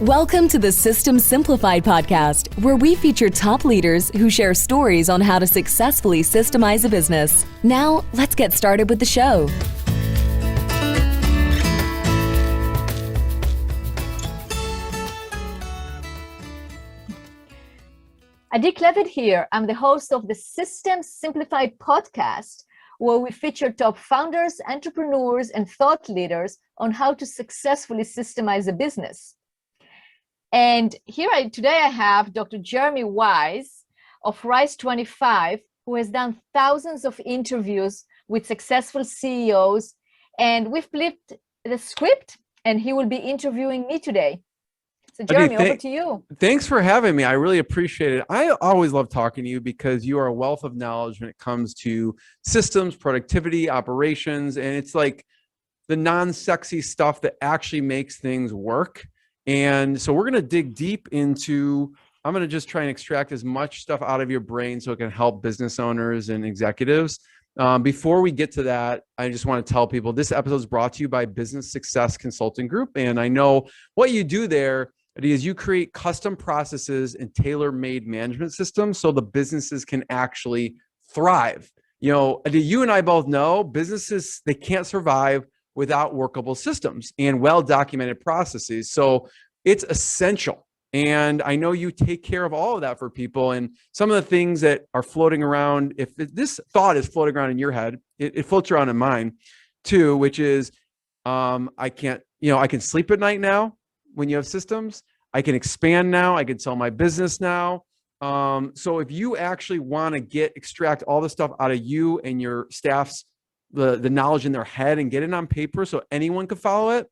Welcome to the System Simplified podcast, where we feature top leaders who share stories on how to successfully systemize a business. Now, let's get started with the show. Adi Klevit here. I'm the host of the System Simplified podcast, where we feature top founders, entrepreneurs, and thought leaders on how to successfully systemize a business. And today I have Dr. Jeremy Wise of Rise 25, who has done thousands of interviews with successful CEOs. And we've flipped the script, and he will be interviewing me today. So Jeremy, over to you. Thanks for having me. I really appreciate it. I always love talking to you because you are a wealth of knowledge when it comes to systems, productivity, operations, and it's like the non-sexy stuff that actually makes things work. And so we're going to dig deep into, I'm going to just try and extract as much stuff out of your brain so it can help business owners and executives. Before we get to that, I just want to tell people this episode is brought to you by Business Success Consulting Group. And I know what you do there is you create custom processes and tailor-made management systems so the businesses can actually thrive. You know, you and I both know businesses, they can't survive without workable systems and well-documented processes. So it's essential. And I know you take care of all of that for people. And some of the things that are floating around, if this thought is floating around in your head, it floats around in mine too, which is I can sleep at night now. When you have systems, I can expand now. I can sell my business now. So if you actually want to extract all the stuff out of you and your staff's, the knowledge in their head and get it on paper so anyone can follow it,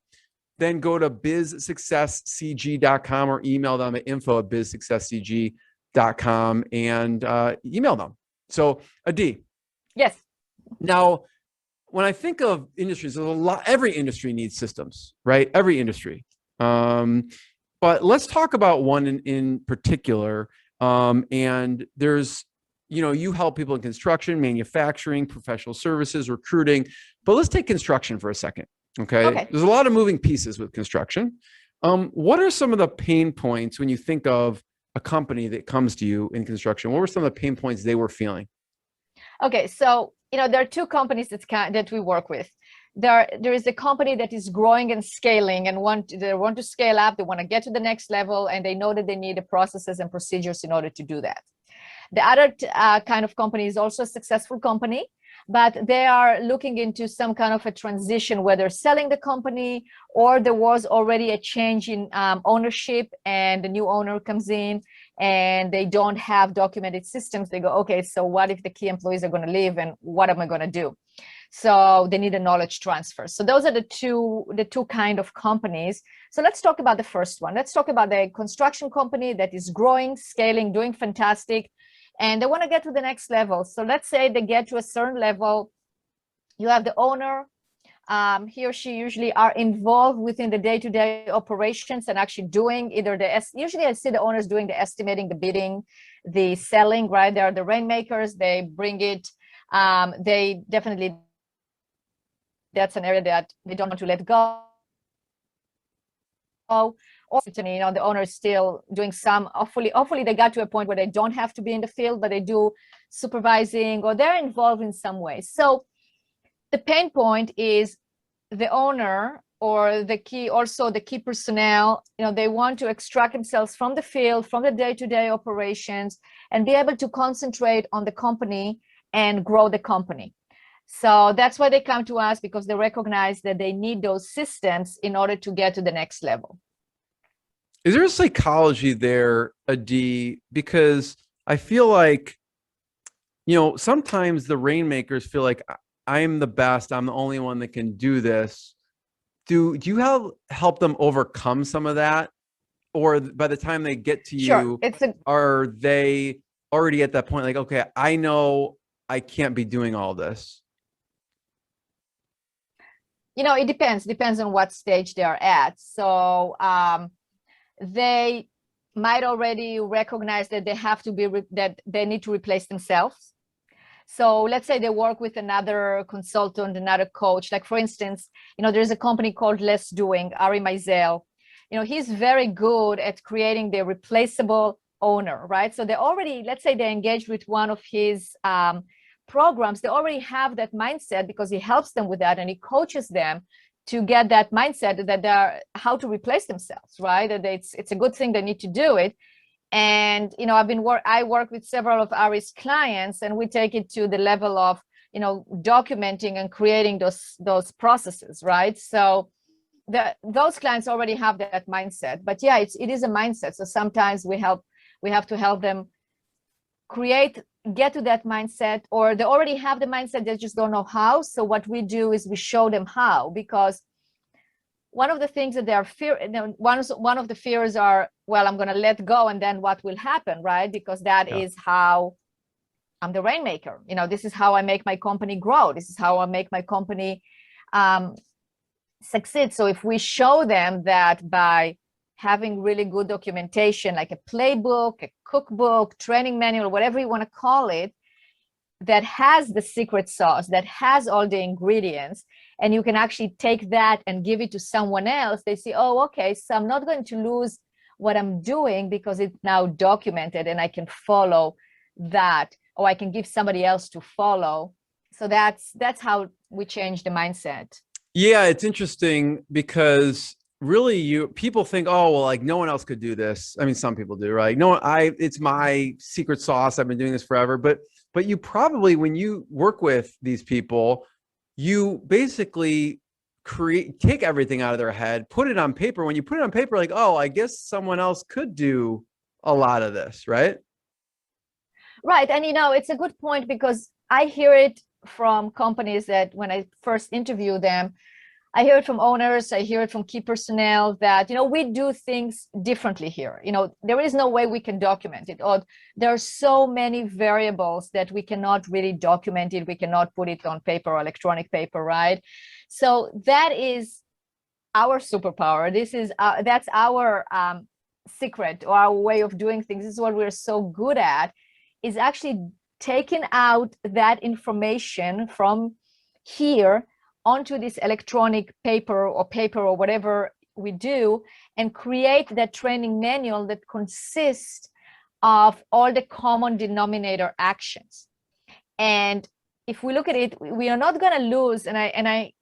then go to bizsuccesscg.com or email them at info@bizsuccesscg.com and email them. So Adi. Yes. Now, when I think of industries, there's a lot, every industry needs systems, right? Every industry. But let's talk about one in particular. And there's, you help people in construction, manufacturing, professional services, recruiting, but let's take construction for a second. Okay. There's a lot of moving pieces with construction. What are some of the pain points when you think of a company that comes to you in construction? What were some of the pain points they were feeling? Okay. So, there are two companies that we work with. There is a company that is growing and scaling and they want to scale up. They want to get to the next level, and they know that they need the processes and procedures in order to do that. The other kind of company is also a successful company, but they are looking into some kind of a transition, whether selling the company or there was already a change in ownership and the new owner comes in and they don't have documented systems. They go, okay, so what if the key employees are going to leave and what am I going to do? So they need a knowledge transfer. So those are the two kind of companies. So let's talk about the first one. Let's talk about the construction company that is growing, scaling, doing fantastic, and they want to get to the next level. So let's say they get to a certain level. You have the owner. He or she usually are involved within the day-to-day operations and actually doing usually I see the owners doing the estimating, the bidding, the selling, right? They are the rainmakers. They bring it. They definitely, that's an area that they don't want to let go. Or the owner is still doing some, hopefully they got to a point where they don't have to be in the field, but they do supervising or they're involved in some way. So the pain point is the owner or the key personnel, they want to extract themselves from the field, from the day-to-day operations, and be able to concentrate on the company and grow the company. So that's why they come to us, because they recognize that they need those systems in order to get to the next level. Is there a psychology there, Adi? Because I feel like, sometimes the rainmakers feel like I'm the best. I'm the only one that can do this. Do you help them overcome some of that? Or by the time they get to you, are they already at that point? Like, okay, I know I can't be doing all this. It depends on what stage they are at. So they might already recognize that they have to that they need to replace themselves. So let's say they work with another consultant, another coach. Like for instance, there's a company called Less Doing, Ari Meisel. he's very good at creating the replaceable owner, right? So they already, let's say they engaged with one of his programs, they already have that mindset because he helps them with that and he coaches them to get that mindset that they're how to replace themselves, right? That it's a good thing they need to do it. And I work with several of Ari's clients, and we take it to the level of documenting and creating those processes, right? So those clients already have that mindset. But yeah, it is a mindset. So sometimes we have to help them get to that mindset, or they already have the mindset, they just don't know how. So what we do is we show them how, because one of the things that they are one of the fears are, well, I'm going to let go and then what will happen, right? Because that is how I'm the rainmaker. This is how I make my company grow. This is how I make my company succeed. So if we show them that by having really good documentation, like a playbook, a cookbook, training manual, whatever you want to call it, that has the secret sauce, that has all the ingredients, and you can actually take that and give it to someone else, they say, oh, okay, so I'm not going to lose what I'm doing because it's now documented and I can follow that, or I can give somebody else to follow. So that's how we change the mindset. Yeah, it's interesting because really people think, oh, well, like no one else could do this. I mean, some people do, right? No, it's my secret sauce. I've been doing this forever. But you probably, when you work with these people, you basically take everything out of their head, put it on paper. When you put it on paper, like, oh, I guess someone else could do a lot of this, right? Right. And, it's a good point because I hear it from companies that when I first interview them, I hear it from owners, I hear it from key personnel that, we do things differently here. There is no way we can document it. Or there are so many variables that we cannot really document it. We cannot put it on paper or electronic paper, right? So that is our superpower. That's our secret, or our way of doing things. This is what we're so good at, is actually taking out that information from here onto this electronic paper or whatever we do, and create that training manual that consists of all the common denominator actions. And if we look at it, we are not going to lose, and I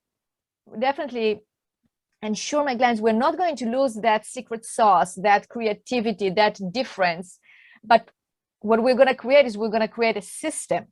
definitely ensure my clients, we're not going to lose that secret sauce, that creativity, that difference. But what we're going to create is we're going to create a system.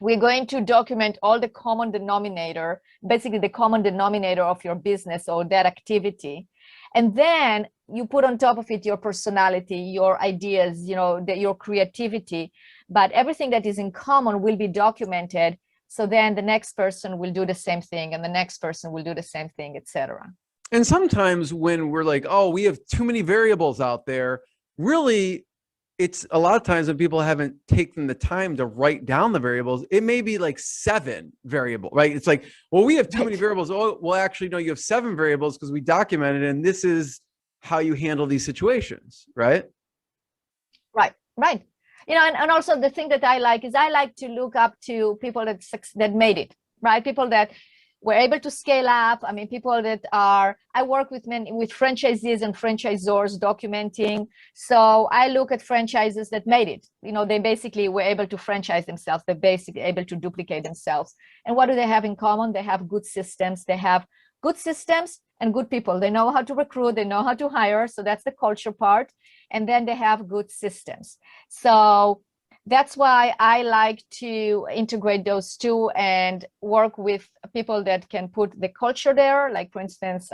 We're going to document all the common denominator, basically the common denominator of your business or that activity. And then you put on top of it your personality, your ideas, your creativity, but everything that is in common will be documented. So then the next person will do the same thing, and the next person will do the same thing, etc. And sometimes when we're like, oh, we have too many variables out there, really, it's a lot of times when people haven't taken the time to write down the variables, it may be like 7 variables, right? It's like, well, we have too many variables. Oh, well, actually, no, you have 7 variables because we documented, and this is how you handle these situations, right? Right. And also the thing that I like is I like to look up to people that made it, right? People that were able to scale up. I mean, people that I work with franchisees and franchisors documenting. So I look at franchises that made it. They basically were able to franchise themselves. They're basically able to duplicate themselves. And what do they have in common? They have good systems. They have good systems and good people. They know how to recruit. They know how to hire. So that's the culture part. And then they have good systems. So that's why I like to integrate those two and work with people that can put the culture there. Like, for instance,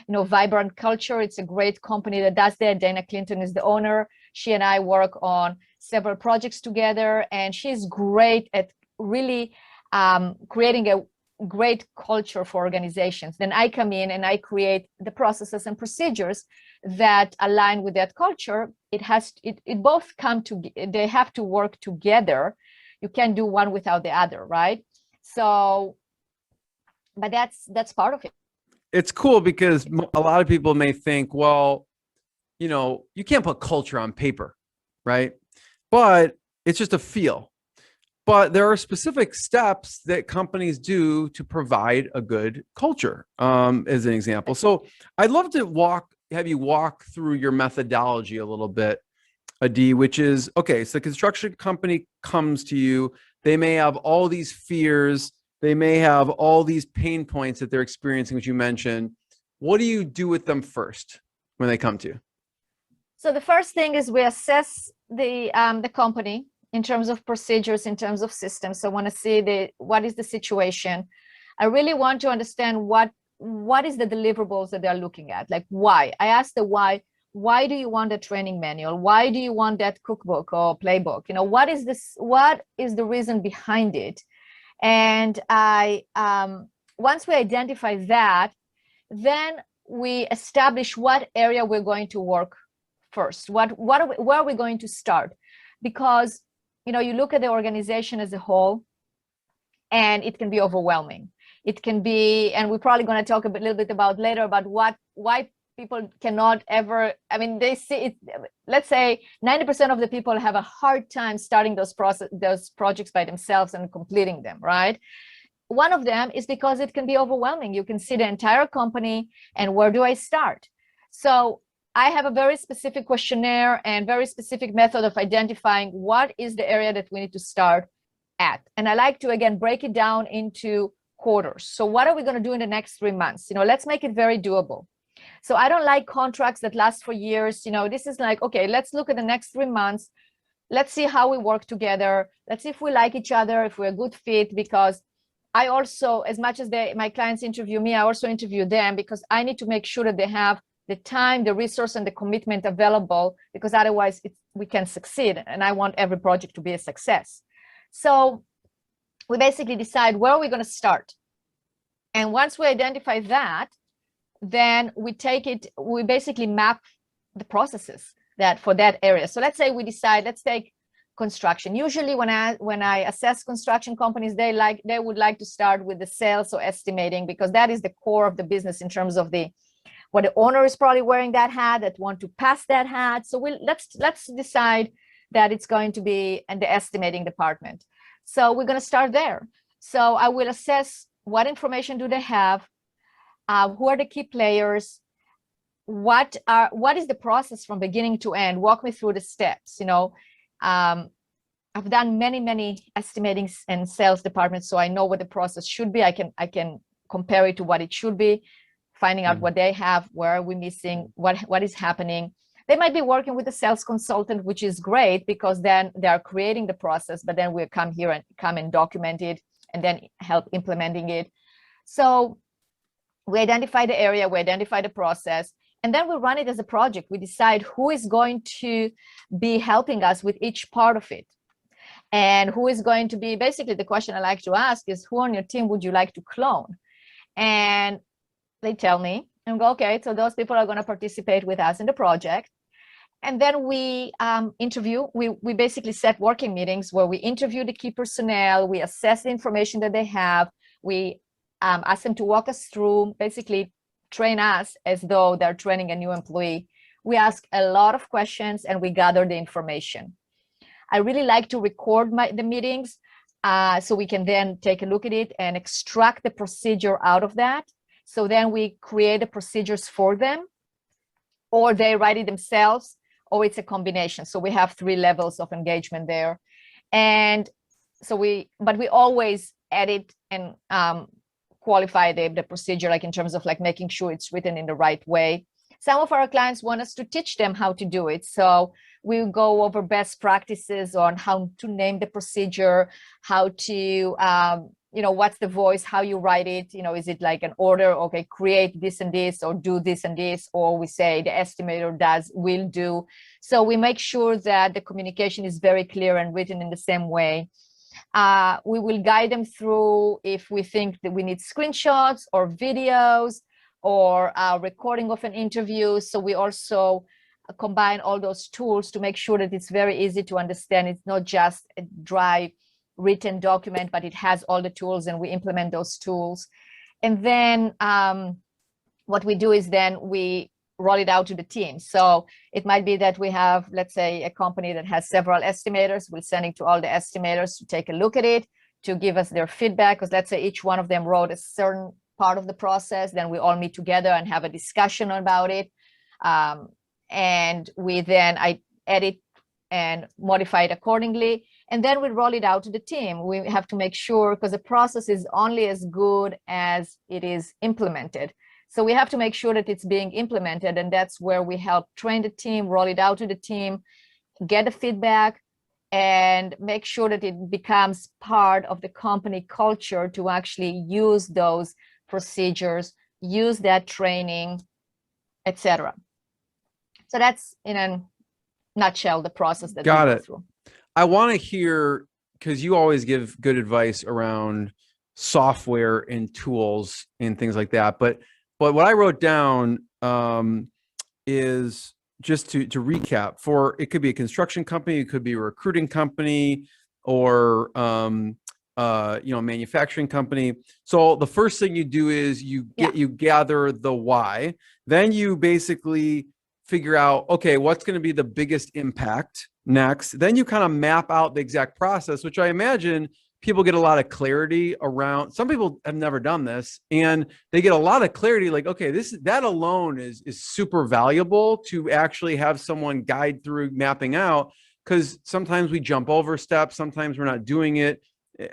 Vibrant Culture. It's a great company that does that. Dana Clinton is the owner. She and I work on several projects together, and she's great at really creating a great culture for organizations. Then I come in and I create the processes and procedures that align with that culture. It both they have to work together. You can't do one without the other, right? So, but that's part of it. It's cool because a lot of people may think, well, you can't put culture on paper, right? But it's just a feel. But there are specific steps that companies do to provide a good culture, as an example. So I'd love to walk have you walk through your methodology a little bit, Adi, which is, okay, so the construction company comes to you. They may have all these fears. They may have all these pain points that they're experiencing, which you mentioned. What do you do with them first when they come to you? So the first thing is we assess the company in terms of procedures, in terms of systems. So I want to see what is the situation. I really want to understand what is the deliverables that they're looking at. Like why? I ask the why. Why do you want a training manual? Why do you want that cookbook or playbook? You know, what is this? What is the reason behind it? And once we identify that, then we establish what area we're going to work first. Where are we going to start? Because, you know, you look at the organization as a whole, and it can be overwhelming. It can be, and we're probably going to talk little bit about later about why people cannot ever, I mean, they see it, let's say 90% of the people have a hard time starting those projects by themselves and completing them, right? One of them is because it can be overwhelming. You can see the entire company and where do I start? So I have a very specific questionnaire and very specific method of identifying what is the area that we need to start at. And I like to, again, break it down into quarters. So what are we going to do in the next 3 months? You know, let's make it very doable. So I don't like contracts that last for years. You know, this is like, okay, let's look at the next 3 months. Let's see how we work together. Let's see if we like each other, if we're a good fit, because I also, as much as my clients interview me, I also interview them because I need to make sure that they have the time, the resource, and the commitment available, because otherwise we can succeed. And I want every project to be a success. So we basically decide where are we going to start. And once we identify that, then we basically map the processes that for that area. So let's say we decide, let's take construction. Usually when I assess construction companies, they would like to start with the sales or estimating, because that is the core of the business in terms of what the owner is probably wearing that hat, that want to pass that hat. So let's decide that it's going to be in the estimating department. So we're going to start there. So I will assess what information do they have, who are the key players, what is the process from beginning to end. Walk me through the steps. You know, I've done many estimating and sales departments, so I know what the process should be. I can compare it to what it should be, finding out what they have, where are we missing, what is happening. They might be working with a sales consultant, which is great because then they are creating the process, but then we'll come and document it and then help implementing it. So we identify the area, we identify the process, and then we run it as a project. We decide who is going to be helping us with each part of it. And who is going to be, basically the question I like to ask is, who on your team would you like to clone? And they tell me, and go, okay, so those people are going to participate with us in the project. And then we interview, we basically set working meetings where we interview the key personnel, we assess the information that they have, we ask them to walk us through, basically train us as though they're training a new employee. We ask a lot of questions and we gather the information. I really like to record the meetings so we can then take a look at it and extract the procedure out of that. So then we create the procedures for them, or they write it themselves, or it's a combination. So we have 3 levels of engagement there. And so but we always edit and qualify the procedure, like in terms of like making sure it's written in the right way. Some of our clients want us to teach them how to do it. So we'll go over best practices on how to name the procedure, how to, what's the voice, how you write it, is it like an order, okay, create this and this, or do this and this, or we say the estimator will do. So we make sure that the communication is very clear and written in the same way. We will guide them through if we think that we need screenshots or videos or a recording of an interview. So we also combine all those tools to make sure that it's very easy to understand. It's not just a dry written document, but it has all the tools, and we implement those tools. And then what we do is then we roll it out to the team. So it might be that we have, let's say, a company that has several estimators. We'll send it to all the estimators to take a look at it, to give us their feedback, because let's say each one of them wrote a certain part of the process. Then we all meet together and have a discussion about it. And I edit and modify it accordingly. And then we roll it out to the team. We have to make sure, because the process is only as good as it is implemented. So we have to make sure that it's being implemented. And that's where we help train the team, roll it out to the team, get the feedback, and make sure that it becomes part of the company culture to actually use those procedures, use that training, etc. So that's in a nutshell the process that we go through. I want to hear, because you always give good advice around software and tools and things like that. But what I wrote down is just to recap, for it could be a construction company, it could be a recruiting company, or manufacturing company. So the first thing you do is you gather the why, then you basically figure out, okay, what's going to be the biggest impact next. Then you kind of map out the exact process, which I imagine people get a lot of clarity around. Some people have never done this, and they get a lot of clarity, like, okay, that alone is super valuable to actually have someone guide through mapping out, because sometimes we jump over steps, sometimes we're not doing it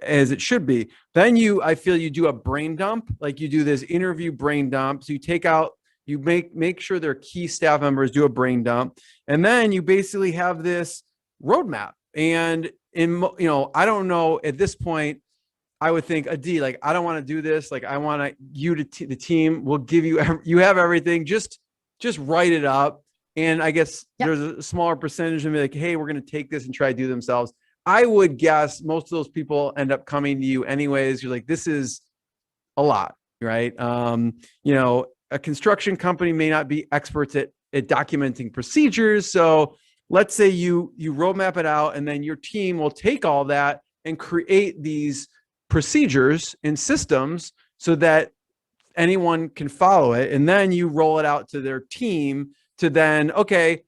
as it should be. Then I feel you do a brain dump, like you do this interview brain dump. So you take out, you make sure their key staff members do a brain dump, and then you basically have this roadmap. And I don't know, at this point, I would think, Adi, like, I don't want to do this. Like, I want the team will give you, you have everything, just write it up. And I guess there's a smaller percentage of me like, hey, we're going to take this and try to do themselves. I would guess most of those people end up coming to you anyways. You're like, this is a lot, right? A construction company may not be experts at documenting procedures. So let's say you roadmap it out, and then your team will take all that and create these procedures and systems so that anyone can follow it. And then you roll it out to their team to then, okay,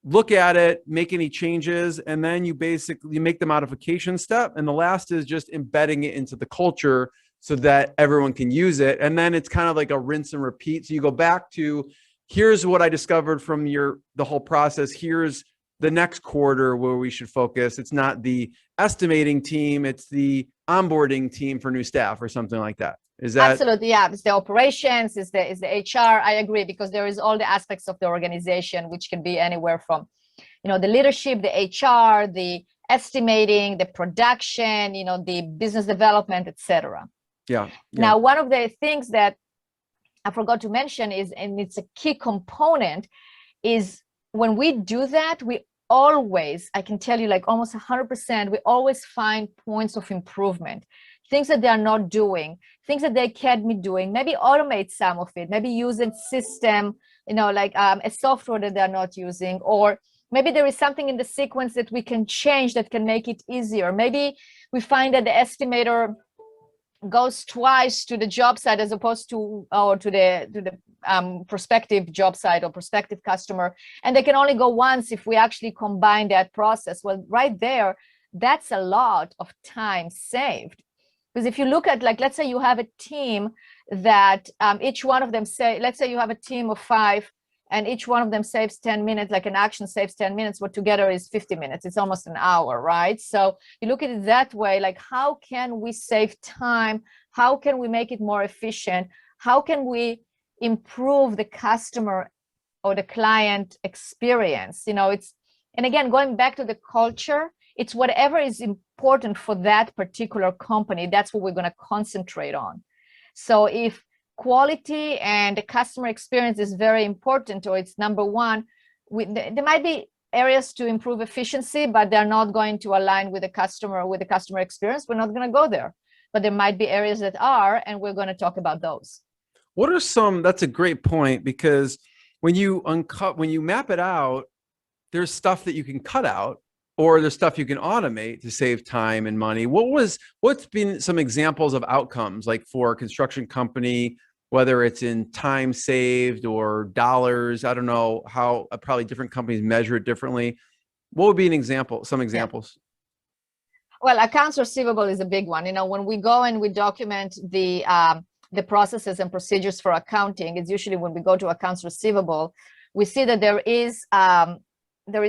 look at it, make any changes, and then you basically make the modification step. And the last is just embedding it into the culture so that everyone can use it. And then it's kind of like a rinse and repeat. So you go back to, here's what I discovered from the whole process. Here's the next quarter where we should focus. It's not the estimating team, it's the onboarding team for new staff or something like that. Is that absolutely? Yeah, it's the operations, it's the HR. I agree, because there is all the aspects of the organization, which can be anywhere from, the leadership, the HR, the estimating, the production, the business development, etc. Yeah. Now, one of the things that I forgot to mention is, and it's a key component, is when we do that, we always, I can tell you, like almost 100%, we always find points of improvement, things that they are not doing, things that they can be doing, maybe automate some of it, maybe use a system, like a software that they're not using, or maybe there is something in the sequence that we can change that can make it easier. Maybe we find that the estimator goes twice to the job site as opposed to, or to the prospective job site or prospective customer, and they can only go once if we actually combine that process. Well, right there, that's a lot of time saved. Because if you look at, like, let's say you have a team that each one of them let's say you have a team of 5, and each one of them saves 10 minutes, like an action saves 10 minutes, what together is 50 minutes. It's almost an hour, right? So you look at it that way, like, how can we save time? How can we make it more efficient? How can we improve the customer or the client experience? And again, going back to the culture, it's whatever is important for that particular company, that's what we're going to concentrate on. So if quality and the customer experience is very important, or it's number one, there might be areas to improve efficiency, but they're not going to align with the customer experience. We're not going to go there. But there might be areas that are, and we're going to talk about those. What are that's a great point, because when you map it out, there's stuff that you can cut out, or there's stuff you can automate to save time and money. What's been some examples of outcomes, like for a construction company, whether it's in time saved or dollars? I don't know how, probably different companies measure it differently. What would be some examples? Well, accounts receivable is a big one. When we go and we document the processes and procedures for accounting, it's usually when we go to accounts receivable, we see that there is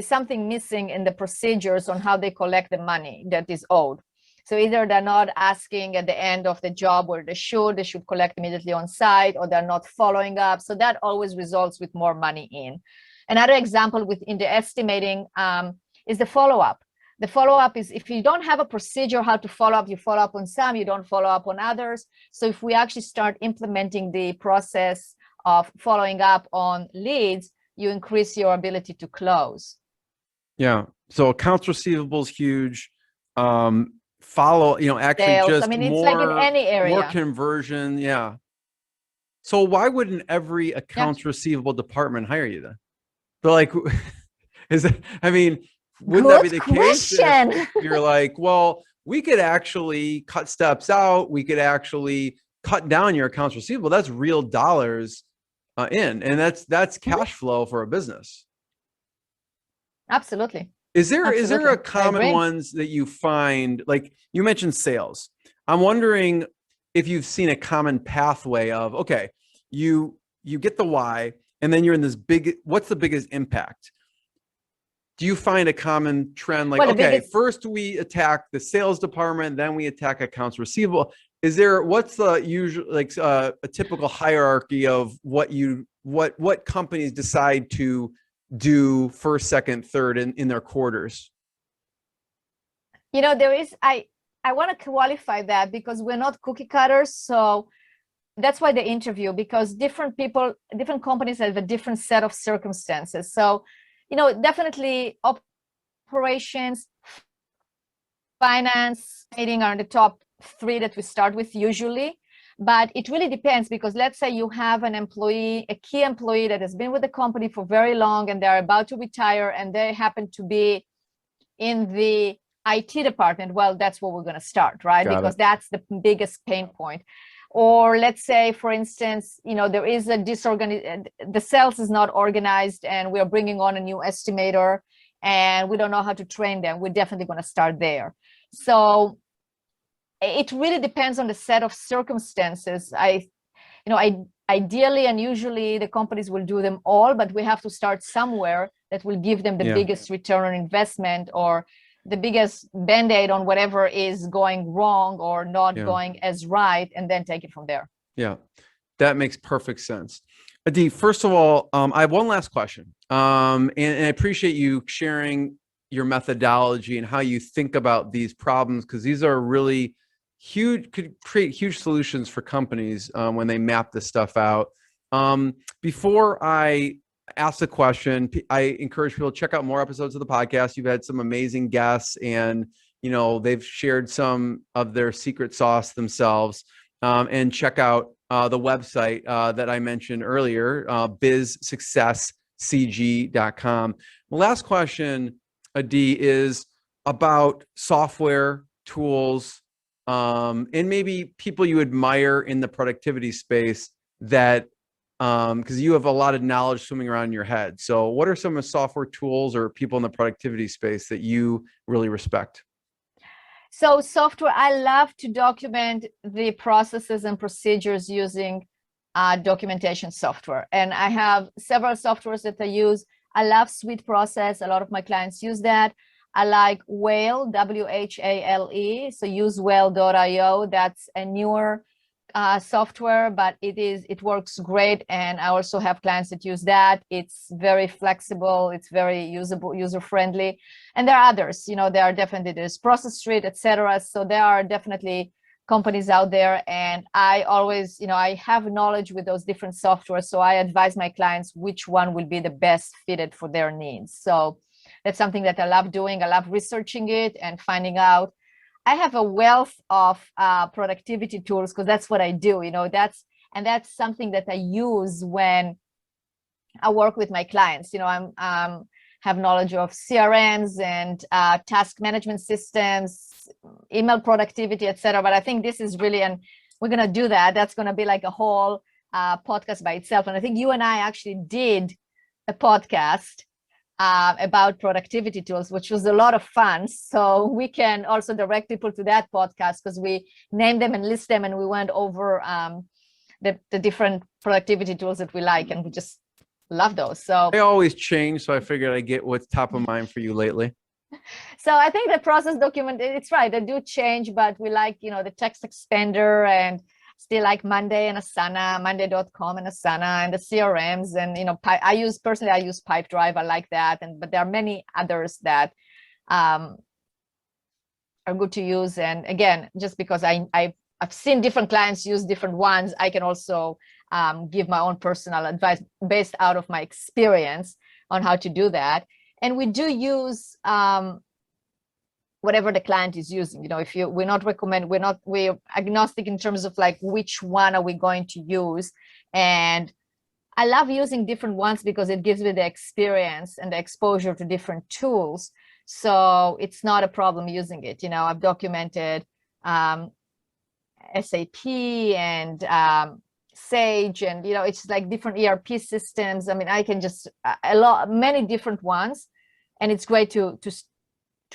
something missing in the procedures on how they collect the money that is owed. So either they're not asking at the end of the job where they should collect immediately on site, or they're not following up. So that always results with more money in. Another example within the estimating is the follow-up. The follow-up is if you don't have a procedure how to follow up, you follow up on some, you don't follow up on others. So if we actually start implementing the process of following up on leads, you increase your ability to close. Yeah. So accounts receivable is huge. Follow, actually Sales. just I mean, it's more, like in any area. more conversion. Yeah. So why wouldn't every accounts receivable department hire you then? They're like, is it, I mean, wouldn't that be the case if you're like, well, we could actually cut steps out. We could actually cut down your accounts receivable. That's real dollars in, and that's cash flow for a business. Absolutely. Is there a common ones that you find, like you mentioned sales? I'm wondering if you've seen a common pathway of, okay, you get the why, and then you're in this what's the biggest impact? Do you find a common trend like, okay, first we attack the sales department, then we attack accounts receivable? What's the usual, like a typical hierarchy of what companies decide to do first, second, third in their quarters? There is, I want to qualify that because we're not cookie cutters. So that's why the interview, because different companies have a different set of circumstances. So, definitely operations, finance, meeting are the top 3 that we start with usually. But it really depends, because let's say you have an employee, a key employee that has been with the company for very long and they're about to retire and they happen to be in the IT department. Well, that's where we're going to start, right? Because that's the biggest pain point. Or let's say, for instance, there is the sales is not organized and we're bringing on a new estimator and we don't know how to train them. We're definitely going to start there. So it really depends on the set of circumstances. Ideally and usually the companies will do them all, but we have to start somewhere that will give them the biggest return on investment, or the biggest band-aid on whatever is going wrong or not going as right, and then take it from there. Yeah, that makes perfect sense. Adi, first of all, I have one last question. And I appreciate you sharing your methodology and how you think about these problems, because these are really huge, could create huge solutions for companies when they map this stuff out. Before I ask the question, I encourage people to check out more episodes of the podcast. You've had some amazing guests, and they've shared some of their secret sauce themselves. And check out the website that I mentioned earlier, bizsuccesscg.com. The last question, Adi, is about software tools and maybe people you admire in the productivity space that, because you have a lot of knowledge swimming around in your head. So what are some of the software tools or people in the productivity space that you really respect? So software, I love to document the processes and procedures using documentation software. And I have several softwares that I use. I love Suite Process. A lot of my clients use that. I like Whale, WHALE. So use whale.io. That's a newer software, but it works great. And I also have clients that use that. It's very flexible. It's very user-friendly. And there are others, there's Process Street, etc. So there are definitely companies out there. And I always, I have knowledge with those different softwares. So I advise my clients which one will be the best fitted for their needs. So that's something that I love doing. I love researching it and finding out. I have a wealth of productivity tools because that's what I do. That's something that I use when I work with my clients. I'm have knowledge of CRMs and task management systems, email productivity, etc. But I think this is really, and we're gonna do that. That's gonna be like a whole podcast by itself. And I think you and I actually did a podcast about productivity tools, which was a lot of fun. So we can also direct people to that podcast because we named them and list them, and we went over the different productivity tools that we like, and we just Love those. So They always change, so I figured I'd get what's top of mind for you lately. So I think the process document, it's right, they do change, but we like, the text expander, and still like Monday and Asana, monday.com and Asana, and the CRMs, and, I use Pipedrive. I like that. But there are many others that are good to use. And again, just because I've seen different clients use different ones, I can also give my own personal advice based out of my experience on how to do that. And we do use whatever the client is using. We're agnostic in terms of like which one are we going to use. And I love using different ones because it gives me the experience and the exposure to different tools. So it's not a problem using it. I've documented SAP and Sage, and it's like different ERP systems. I mean, I can just many different ones, and it's great to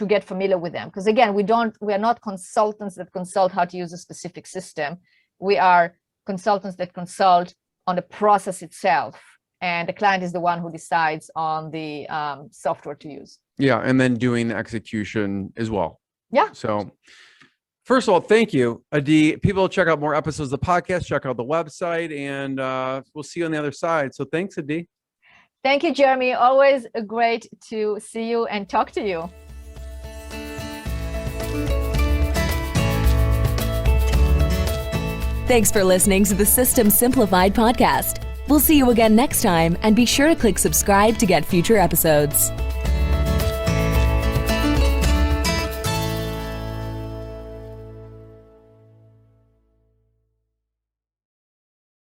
get familiar with them, because again, we are not consultants that consult how to use a specific system. We are consultants that consult on the process itself, and the client is the one who decides on the software to use. Yeah, and then doing the execution as well. Yeah. So first of all, thank you, Adi. People check out more episodes of the podcast, check out the website, and we'll see you on the other side. So thanks, Adi. Thank you, Jeremy. Always great to see you and talk to you. Thanks for listening to the System Simplified podcast. We'll see you again next time, and be sure to click subscribe to get future episodes.